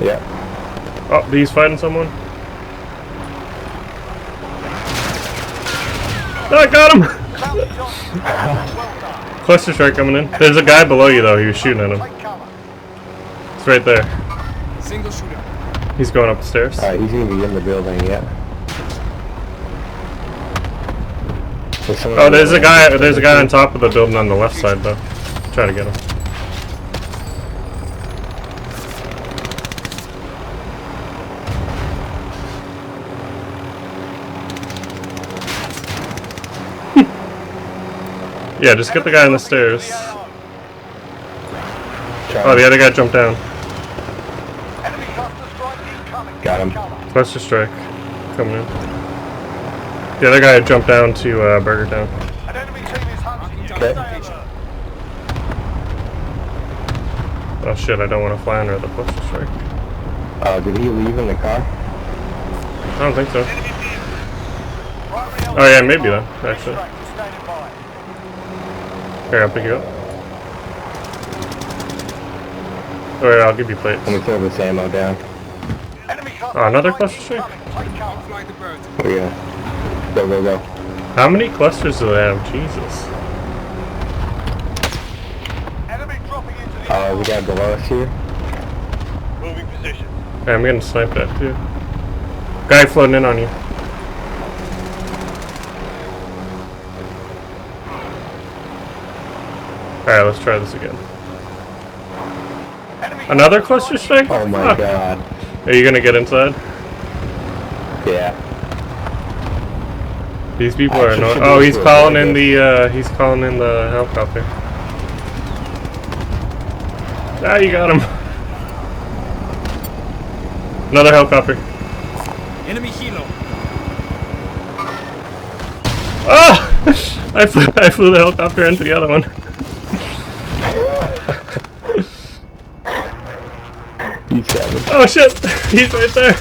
Yeah. Oh, he's fighting someone. Oh, I got him! Cluster strike coming in. There's a guy below you though, he was shooting at him. It's right there. Single shooter. He's going up the stairs. Alright, he's gonna be in the building, yeah. Oh, there's a guy on top of the building on the left side though. Try to get him. Yeah, just get the guy on the stairs. Oh, the other guy jumped down. Got him. Cluster strike coming in. The other guy jumped down to Burger Town. Okay. Oh shit, I don't want to fly under the cluster strike. Did he leave in the car? I don't think so. Oh yeah, maybe though, actually. Here, I'll pick you up. Alright, I'll give you plates. Let me throw this ammo down. Oh, another cluster strike? Fly the bird. Oh yeah. Go, go, go. How many clusters do they have? Jesus. We got below us here. Moving position. Hey, I'm getting sniped at too. Guy floating in on you. Alright, let's try this again. Another cluster strike? Oh my god. Are you gonna get inside? Yeah. These people are annoying. Oh, he's calling in the helicopter. Ah, you got him. Another helicopter. Enemy helo. Ah! I flew the helicopter into the other one. You savage. Oh shit! He's right there.